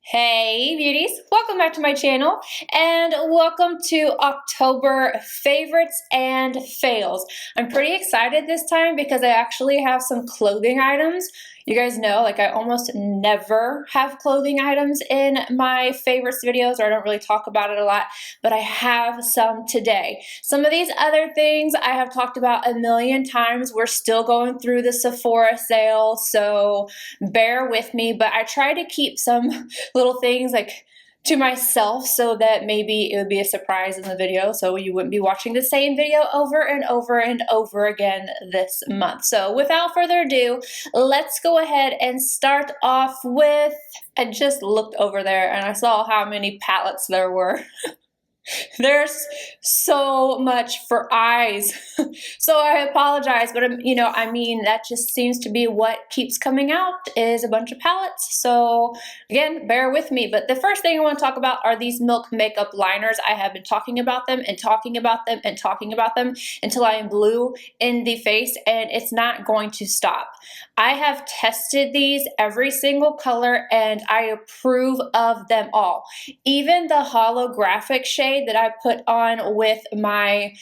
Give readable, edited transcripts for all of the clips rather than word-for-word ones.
Hey beauties, welcome back to my channel and welcome to October favorites and fails. I'm pretty excited this time because I actually have some clothing items. You guys know, like, I almost never have clothing items in my favorites videos, or I don't really talk about it a lot, but I have some today. Some of these other things I have talked about a million times. We're still going through the Sephora sale, so bear with me, but I try to keep some little things like to myself so that maybe it would be a surprise in the video, so you wouldn't be watching the same video over and over and over again this month. So without further ado, let's go ahead and start off with, I just looked over there and I saw how many palettes there were. There's so much for eyes. So I apologize, but I mean, that just seems to be what keeps coming out is a bunch of palettes. So again, bear with me. But the first thing I want to talk about are these Milk makeup liners. I have been talking about them and talking about them and talking about them until I am blue in the face, and it's not going to stop. I have tested these every single color and I approve of them all. Even the holographic shade that I put on with my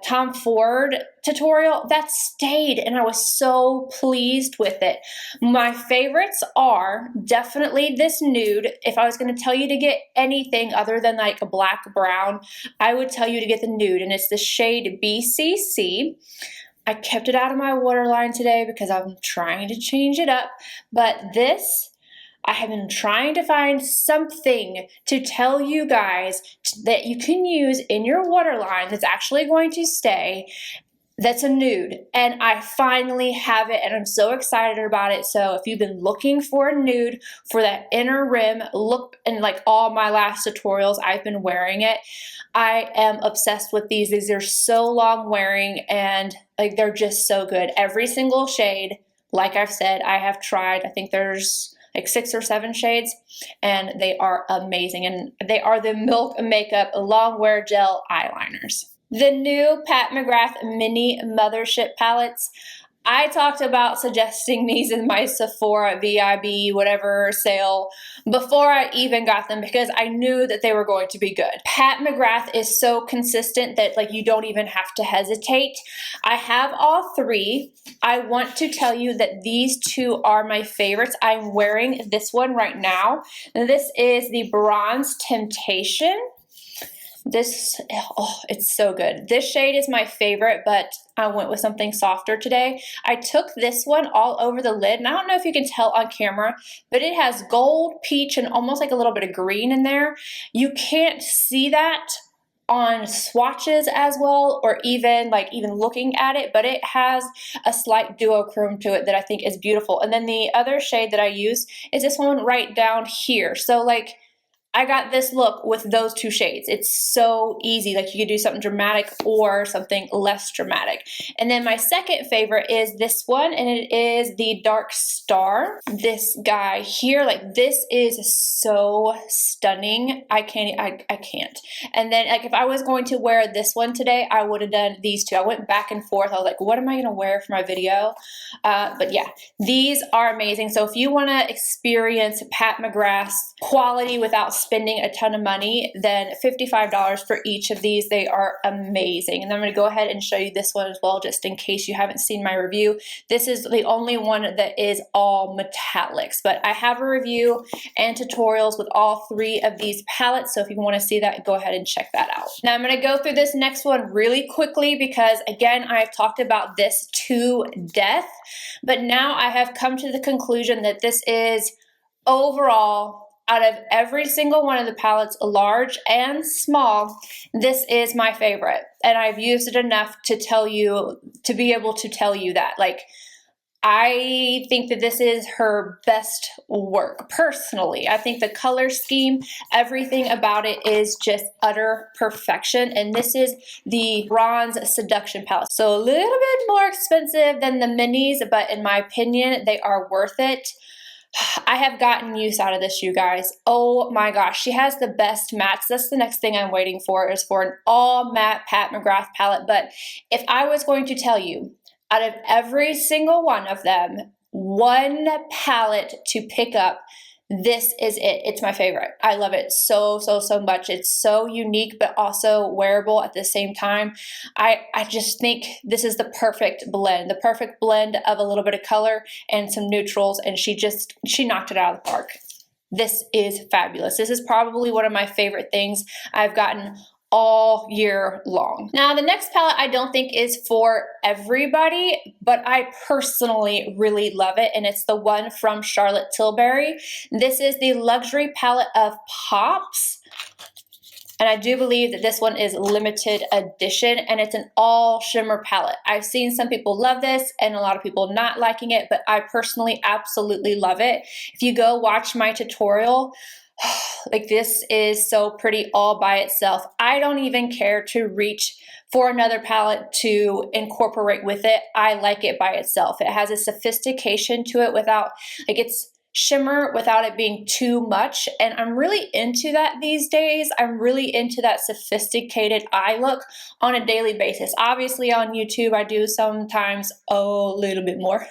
Tom Ford tutorial, that stayed and I was so pleased with it. My favorites are definitely this nude. If I was going to tell you to get anything other than like a black brown, I would tell you to get the nude, and it's the shade BCC. I kept it out of my waterline today because I'm trying to change it up, but this, I have been trying to find something to tell you guys that you can use in your waterline that's actually going to stay, that's a nude, and I finally have it and I'm so excited about it. So if you've been looking for a nude for that inner rim look, and like all my last tutorials I've been wearing it, I am obsessed with these. These are so long wearing and like they're just so good. Every single shade, like I've said, I have tried. I think there's like 6 or 7 shades and they are amazing, and they are the Milk Makeup Long Wear Gel Eyeliners. The new Pat McGrath Mini Mothership Palettes. I talked about suggesting these in my Sephora VIB whatever sale before I even got them because I knew that they were going to be good. Pat McGrath is so consistent that like you don't even have to hesitate. I have all 3. I want to tell you that these 2 are my favorites. I'm wearing this one right now. This is the Bronze Temptation. This, oh, it's so good. This shade is my favorite, but I went with something softer today. I took this one all over the lid, and I don't know if you can tell on camera, but it has gold, peach, and almost like a little bit of green in there. You can't see that on swatches as well, or even looking at it, but it has a slight duochrome to it that I think is beautiful. And then the other shade that I use is this one right down here. So like, I got this look with those 2 shades. It's so easy. Like you could do something dramatic or something less dramatic. And then my second favorite is this one, and it is the Dark Star. This guy here, like this is so stunning. I can't. And then like if I was going to wear this one today, I would have done these 2. I went back and forth. I was like, what am I gonna wear for my video? But yeah, these are amazing. So if you wanna experience Pat McGrath's quality without spending a ton of money, then $55 for each of these. They are amazing. And I'm going to go ahead and show you this one as well, just in case you haven't seen my review. This is the only one that is all metallics, but I have a review and tutorials with all 3 of these palettes. So if you want to see that, go ahead and check that out. Now I'm going to go through this next one really quickly because again, I've talked about this to death, but now I have come to the conclusion that this is overall, out of every single one of the palettes, large and small, this is my favorite. And I've used it enough to be able to tell you that. Like, I think that this is her best work, personally. I think the color scheme, everything about it is just utter perfection. And this is the Bronze Seduction palette. So a little bit more expensive than the minis, but in my opinion, they are worth it. I have gotten use out of this, you guys. Oh my gosh, she has the best mattes. That's the next thing I'm waiting for, is for an all matte Pat McGrath palette. But if I was going to tell you, out of every single one of them, one palette to pick up this is it. It's my favorite. I love it so, so, so much. It's so unique, but also wearable at the same time. I just think this is the perfect blend of a little bit of color and some neutrals, and she knocked it out of the park. This is fabulous. This is probably one of my favorite things I've gotten all year long. Now, the next palette I don't think is for everybody, but I personally really love it, and it's the one from Charlotte Tilbury. This is the luxury palette of Pops, and I do believe that this one is limited edition, and it's an all shimmer palette. I've seen some people love this and a lot of people not liking it, but I personally absolutely love it. If you go watch my tutorial, like, this is so pretty all by itself. I don't even care to reach for another palette to incorporate with it. I like it by itself. It has a sophistication to it without, like, it's shimmer without it being too much, and I'm really into that these days. I'm really into that sophisticated eye look on a daily basis. Obviously on YouTube I do sometimes a little bit more,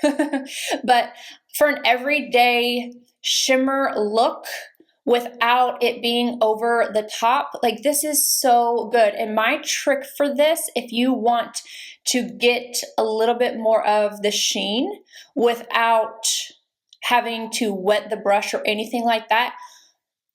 but for an everyday shimmer look without it being over the top, like, this is so good. And my trick for this, if you want to get a little bit more of the sheen without having to wet the brush or anything like that,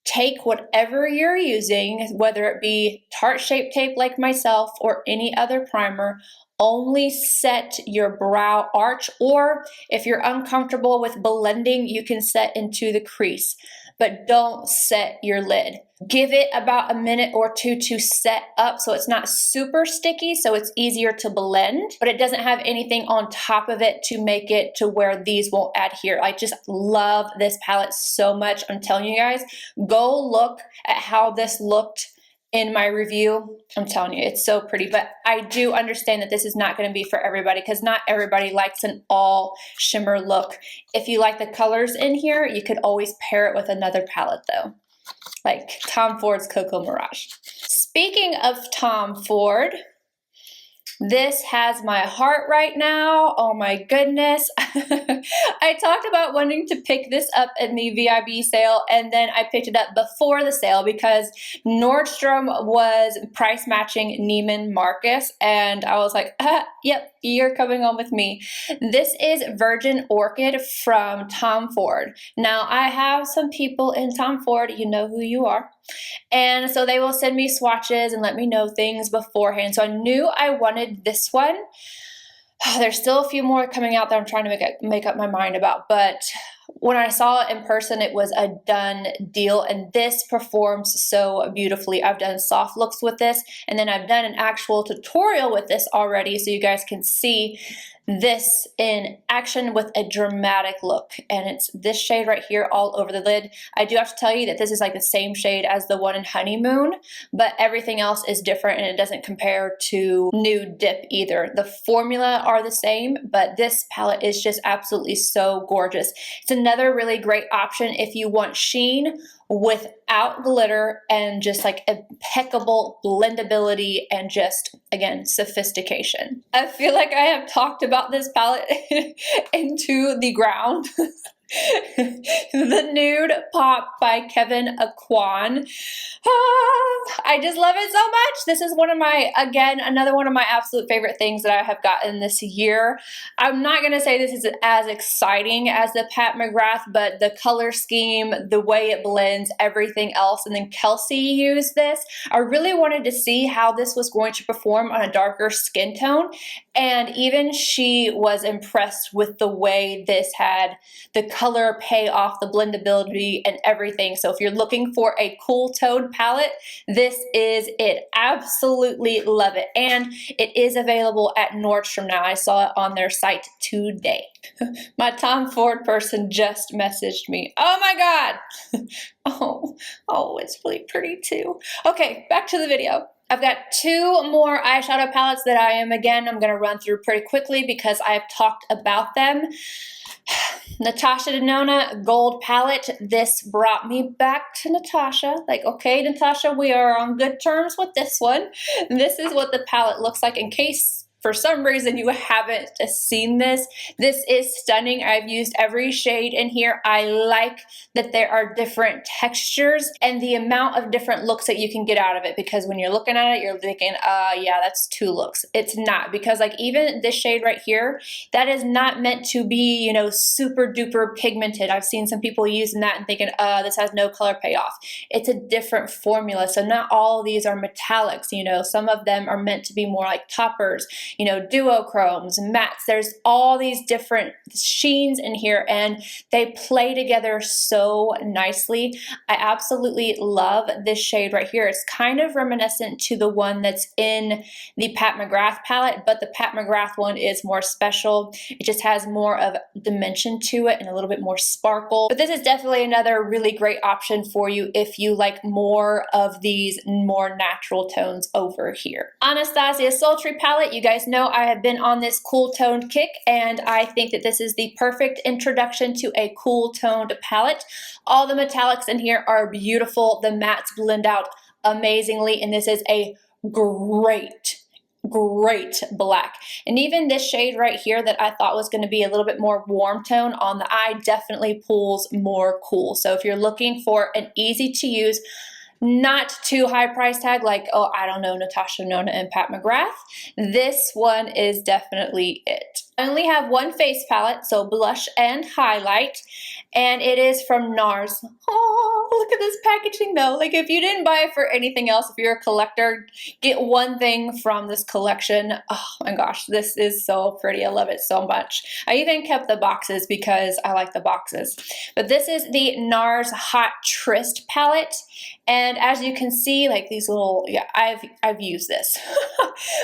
take whatever you're using, whether it be Tarte Shape Tape like myself or any other primer, only set your brow arch, or if you're uncomfortable with blending, you can set into the crease, but don't set your lid. Give it about a minute or two to set up so it's not super sticky, so it's easier to blend, but it doesn't have anything on top of it to make it to where these won't adhere. I just love this palette so much. I'm telling you guys, go look at how this looked in my review. I'm telling you, it's so pretty, but I do understand that this is not going to be for everybody because not everybody likes an all shimmer look. If you like the colors in here, you could always pair it with another palette though, like Tom Ford's Cocoa Mirage. Speaking of Tom Ford, this has my heart right now. Oh my goodness. I talked about wanting to pick this up in the VIB sale, and then I picked it up before the sale because Nordstrom was price matching Neiman Marcus, and I was like, yep, you're coming home with me. This is Virgin Orchid from Tom Ford. Now, I have some people in Tom Ford, you know who you are, and so they will send me swatches and let me know things beforehand. So I knew I wanted this one. There's still a few more coming out that I'm trying to make up my mind about, but when I saw it in person, it was a done deal, and this performs so beautifully. I've done soft looks with this, and then I've done an actual tutorial with this already, so you guys can see this in action with a dramatic look, and it's this shade right here all over the lid. I do have to tell you that this is like the same shade as the one in Honeymoon, but everything else is different and it doesn't compare to Nude Dip either. The formula are the same, but this palette is just absolutely so gorgeous. It's another really great option if you want sheen without glitter and just like impeccable blendability and just, again, sophistication. I feel like I have talked about this palette into the ground. The Nude Pop by KEVYN Aquan. I just love it so much. This is one of my, again, another one of my absolute favorite things that I have gotten this year. I'm not going to say this is as exciting as the Pat McGrath, but the color scheme, the way it blends, everything else, and then Kelsey used this. I really wanted to see how this was going to perform on a darker skin tone, and even she was impressed with the way this had the color pay off, the blendability and everything. So if you're looking for a cool toned palette, this is it. Absolutely love it. And it is available at Nordstrom now. I saw it on their site today. My Tom Ford person just messaged me. Oh my God. Oh, it's really pretty too. Okay, back to the video. I've got two more eyeshadow palettes that I'm going to run through pretty quickly because I have talked about them. NATASHA DENONA Gold Palette. This brought me back to NATASHA. Like, okay, NATASHA, we are on good terms with this one. This is what the palette looks like in case for some reason you haven't seen this, this is stunning. I've used every shade in here. I like that there are different textures and the amount of different looks that you can get out of it, because when you're looking at it, you're thinking, yeah, that's 2 looks. It's not, because like even this shade right here, that is not meant to be, you know, super duper pigmented. I've seen some people using that and thinking, this has no color payoff. It's a different formula. So not all of these are metallics, you know, some of them are meant to be more like toppers, you know, duochromes, mattes. There's all these different sheens in here and they play together so nicely. I absolutely love this shade right here. It's kind of reminiscent to the one that's in the Pat McGrath palette, but the Pat McGrath one is more special. It just has more of dimension to it and a little bit more sparkle. But this is definitely another really great option for you if you like more of these more natural tones over here. Anastasia Sultry palette, you guys know I have been on this cool toned kick, and I think that this is the perfect introduction to a cool toned palette. All the metallics in here are beautiful. The mattes blend out amazingly, and this is a great black. And even this shade right here that I thought was going to be a little bit more warm tone on the eye definitely pulls more cool. So if you're looking for an easy to use, not too high price tag like, oh, I don't know, NATASHA, Nona, and Pat McGrath, this one is definitely it. I only have one face palette, so blush and highlight, and it is from NARS. Oh, look at this packaging though. Like if you didn't buy it for anything else, if you're a collector, get one thing from this collection. Oh my gosh, this is so pretty. I love it so much. I even kept the boxes because I like the boxes. But this is the NARS Hot TRYST palette. And as you can see, like these little, yeah, I've used this.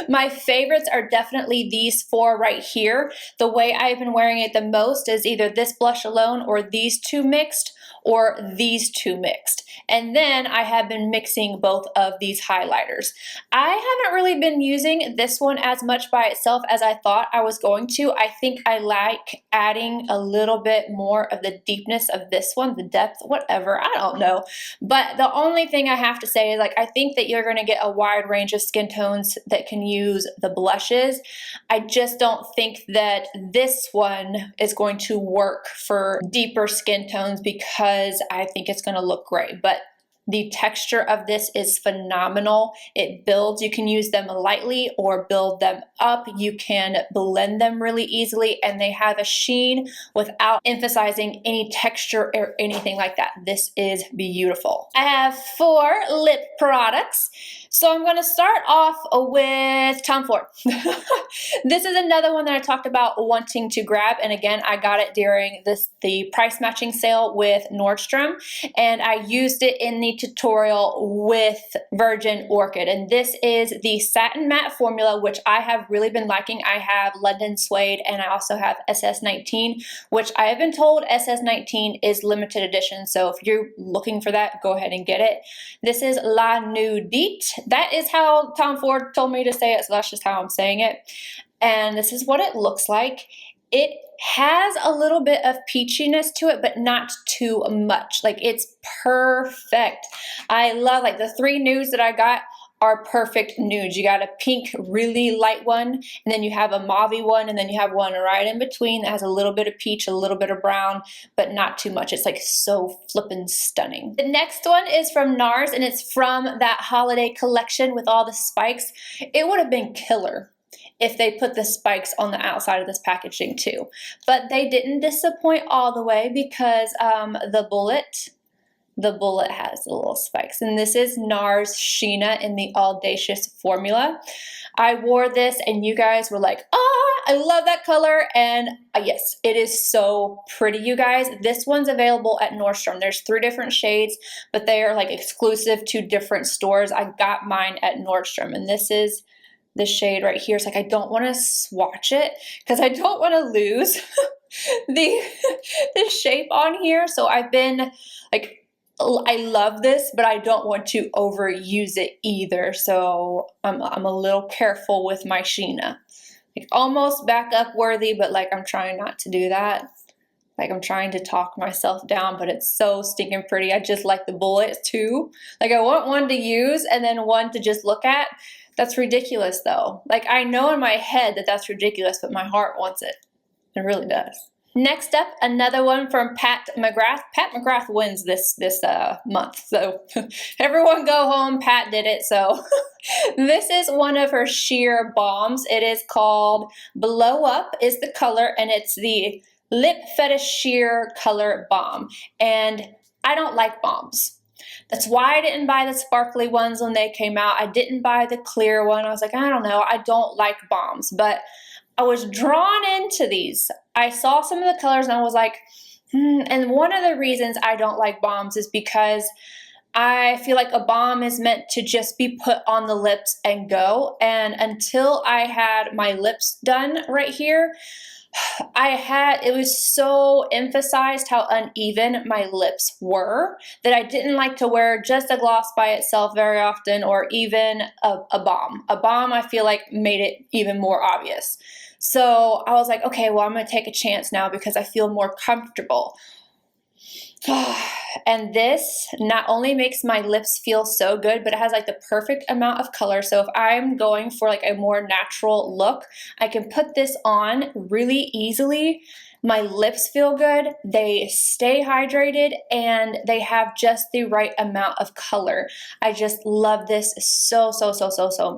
My favorites are definitely these 4 right here. The way I've been wearing it the most is either this blush alone or these 2 mixed or these 2 mixed. And then I have been mixing both of these highlighters. I haven't really been using this one as much by itself as I thought I was going to. I think I like adding a little bit more of the deepness of this one, the depth, whatever, I don't know. But the only thing I have to say is like, I think that you're gonna get a wide range of skin tones that can use the blushes. I just don't think that this one is going to work for deeper skin tones because I think it's gonna look great. But the texture of this is phenomenal. It builds. You can use them lightly or build them up. You can blend them really easily, and they have a sheen without emphasizing any texture or anything like that. This is beautiful. I have 4 lip products. So I'm going to start off with Tom Ford. This is another one that I talked about wanting to grab, and again, I got it during the price matching sale with Nordstrom, and I used it in the tutorial with Virgin Orchid, and this is the satin matte formula, which I have really been liking. I have London Suede, and I also have SS19, which I have been told SS19 is limited edition, so if you're looking for that, go ahead and get it. This is La NUDITE. That is how Tom Ford told me to say it, so that's just how I'm saying it. And this is what it looks like. It has a little bit of peachiness to it, but not too much. Like, it's perfect. I love, like, the 3 nudes that I got are perfect nudes. You got a pink, really light one, and then you have a mauve one, and then you have one right in between that has a little bit of peach, a little bit of brown, but not too much. It's like so flippin' stunning. The next one is from NARS, and it's from that holiday collection with all the spikes. It would have been killer if they put the spikes on the outside of this packaging too. But they didn't disappoint all the way because the bullet has the little spikes. And this is NARS SHEENA in the Audacious formula. I wore this and you guys were like, oh, I love that color. And yes, it is so pretty, you guys. This one's available at Nordstrom. There's 3 different shades, but they are like exclusive to different stores. I got mine at Nordstrom, and this is the shade right here. It's like, I don't want to swatch it because I don't want to lose the shape on here. So I've been like, I love this, but I don't want to overuse it either. So I'm a little careful with my SHEENA. Like almost backup worthy, but like I'm trying not to do that. Like I'm trying to talk myself down, but it's so stinking pretty. I just like the bullets too. Like I want one to use and then one to just look at. That's ridiculous though. Like I know in my head that that's ridiculous, but my heart wants it. It really does. Next up, another one from Pat McGrath. Pat McGrath wins this month. So everyone go home, Pat did it. So this is one of her sheer balms. It is called Blow Up is the color, and it's the Lip Fetish Sheer Color Balm. And I don't like balms. That's why I didn't buy the sparkly ones when they came out. I didn't buy the clear one. I was like, I don't know. I don't like balms, but I was drawn into these. I saw some of the colors and I was like, And one of the reasons I don't like balms is because I feel like a balm is meant to just be put on the lips and go. And until I had my lips done right here, it was so emphasized how uneven my lips were that I didn't like to wear just a gloss by itself very often, or even a balm. A balm I feel like made it even more obvious. So I was like, okay, well, I'm going to take a chance now because I feel more comfortable. And this not only makes my lips feel so good, but it has like the perfect amount of color. So if I'm going for like a more natural look, I can put this on really easily. My lips feel good, they stay hydrated, and they have just the right amount of color. I just love this so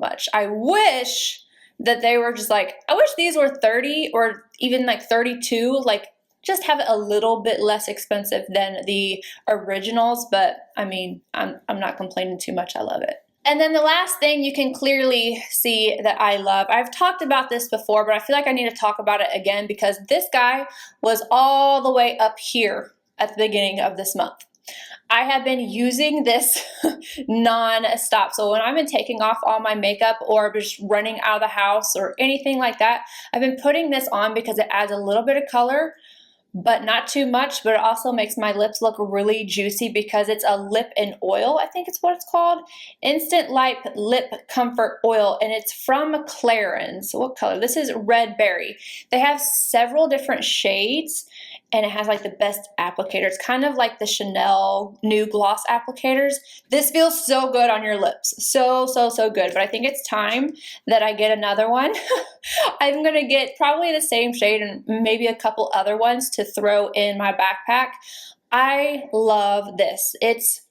much. I wish that they were just like, I wish these were 30 or even like 32, like just have it a little bit less expensive than the originals, but I mean, I'm not complaining too much. I love it. And then the last thing you can clearly see that I love, I've talked about this before, but I feel like I need to talk about it again because this guy was all the way up here at the beginning of this month. I have been using this non-stop. So when I've been taking off all my makeup or just running out of the house or anything like that, I've been putting this on because it adds a little bit of color, but not too much, but it also makes my lips look really juicy because it's a lip and oil, I think it's what it's called. Instant Light Lip Comfort Oil, and it's from Clarins. What color? This is Red Berry. They have several different shades, and it has like the best applicator. It's kind of like the Chanel new gloss applicators. This feels so good on your lips. So good. But I think it's time that I get another one. I'm gonna get probably the same shade and maybe a couple other ones to throw in my backpack. I love this. It's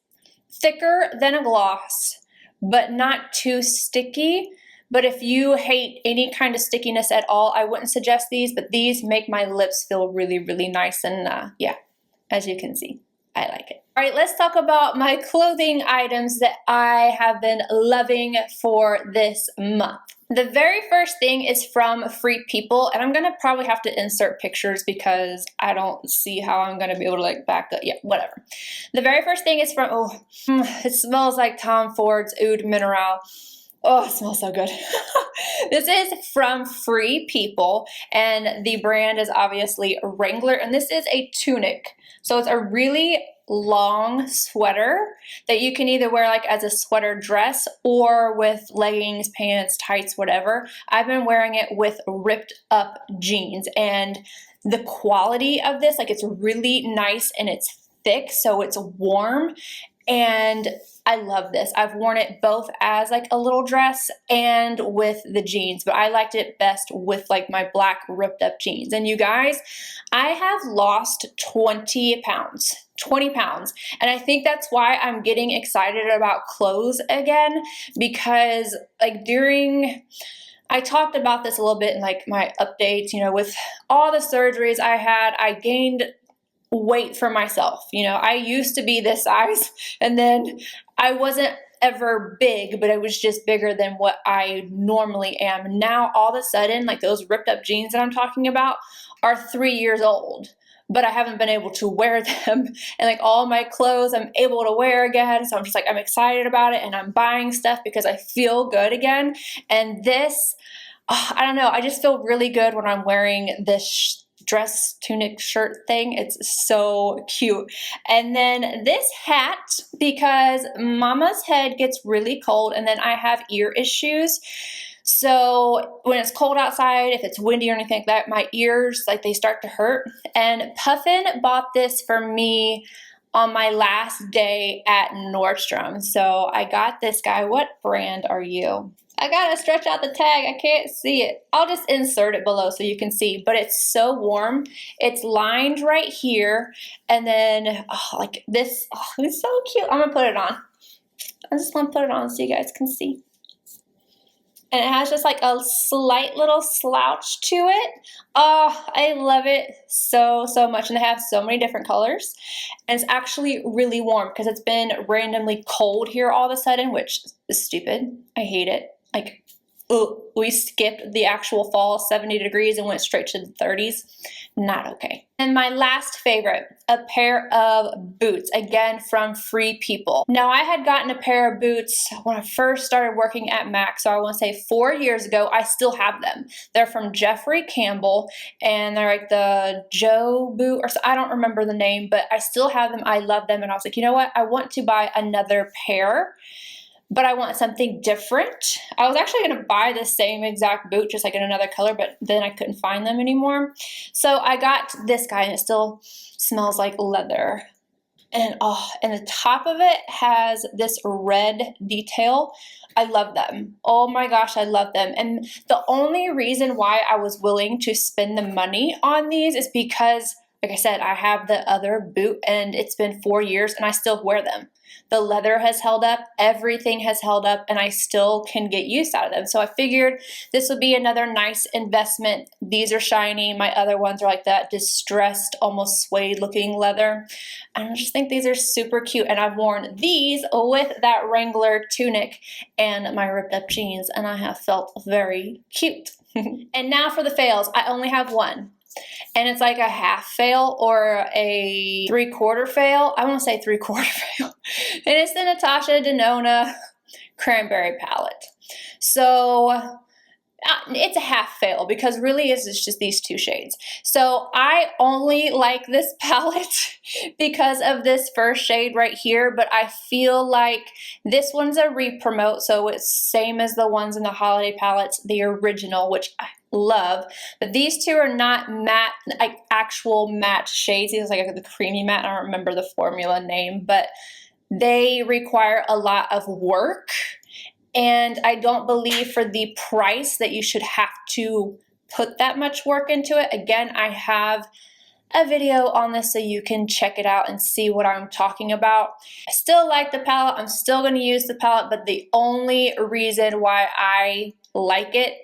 thicker than a gloss, but not too sticky. But if you hate any kind of stickiness at all, I wouldn't suggest these, but these make my lips feel really nice. And yeah, as you can see, I like it. All right, let's talk about my clothing items that I have been loving for this month. The very first thing is from Free People, and I'm gonna probably have to insert pictures because I don't see how I'm gonna be able to like back up. Yeah, whatever. The very first thing is from, it smells like Tom Ford's Oud Mineral. Oh, it smells so good. This is from Free People, and the brand is obviously Wrangler, and this is a tunic. So it's a really long sweater that you can either wear like as a sweater dress or with leggings, pants, tights, whatever. I've been wearing it with ripped up jeans, and the quality of this, like it's really nice and it's thick, so it's warm. And I love this. I've worn it both as like a little dress and with the jeans, but I liked it best with like my black ripped up jeans. And you guys, I have lost 20 pounds. 20 pounds. And I think that's why I'm getting excited about clothes again, because like I talked about this a little bit in like my updates, you know, with all the surgeries I had, I gained weight for myself. You know, I used to be this size, and then I wasn't ever big, but I was just bigger than what I normally am. Now, all of a sudden, like those ripped up jeans that I'm talking about are 3 years old, but I haven't been able to wear them. And like all my clothes I'm able to wear again. So I'm just like, I'm excited about it, and I'm buying stuff because I feel good again. And this, I don't know, I just feel really good when I'm wearing this dress tunic shirt thing. It's so cute. And then this hat, because mama's head gets really cold and then I have ear issues. So when it's cold outside, if it's windy or anything like that, my ears, like, they start to hurt. And Puffin bought this for me on my last day at Nordstrom. So I got this guy. What brand are you? I gotta stretch out the tag. I can't see it. I'll just insert it below so you can see, but it's so warm. It's lined right here. And then, oh, like this, oh, it's so cute. I'm gonna put it on. I just wanna put it on so you guys can see. And it has just like a slight little slouch to it. Oh, I love it so, so much. And they have so many different colors. And it's actually really warm because it's been randomly cold here all of a sudden, which is stupid. I hate it. Like, ooh, we skipped the actual fall 70 degrees and went straight to the 30s. Not okay. And my last favorite, a pair of boots, again from Free People. Now, I had gotten a pair of boots when I first started working at MAC, so I want to say 4 years ago. I still have them. They're from Jeffrey Campbell, and they're like the Joe boot, or so, I don't remember the name, but I still have them. I love them, and I was like, you know what? I want to buy another pair, but I want something different. I was actually gonna buy the same exact boot, just like in another color, but then I couldn't find them anymore. So I got this guy, and it still smells like leather. And oh, and the top of it has this red detail. I love them. Oh my gosh, I love them. And the only reason why I was willing to spend the money on these is because, like I said, I have the other boot and it's been 4 years and I still wear them. The leather has held up, everything has held up, and I still can get use out of them. So I figured this would be another nice investment. These are shiny. My other ones are like that distressed, almost suede looking leather. And I just think these are super cute. And I've worn these with that Wrangler tunic and my ripped up jeans, and I have felt very cute. And now for the fails. I only have one. And it's like a half fail or a 3/4 fail. I want to say 3/4 fail. And it's the NATASHA DENONA Cranberry palette. So it's a half fail because really it's just these two shades. So I only like this palette because of this first shade right here, but I feel like this one's a re-promote, so it's same as the ones in the holiday palettes, the original, which I love. But these two are not matte, like actual matte shades. These are like the creamy matte. I don't remember the formula name, but they require a lot of work. And I don't believe for the price that you should have to put that much work into it. Again, I have a video on this so you can check it out and see what I'm talking about. I still like the palette. I'm still going to use the palette, but the only reason why I like it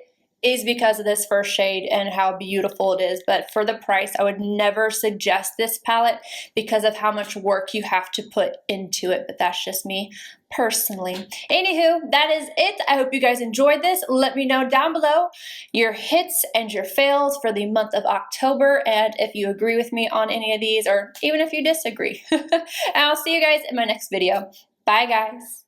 is because of this first shade and how beautiful it is. But for the price, I would never suggest this palette because of how much work you have to put into it. But that's just me personally. Anywho, that is it. I hope you guys enjoyed this. Let me know down below your hits and your fails for the month of October, and if you agree with me on any of these, or even if you disagree. And I'll see you guys in my next video. Bye, guys.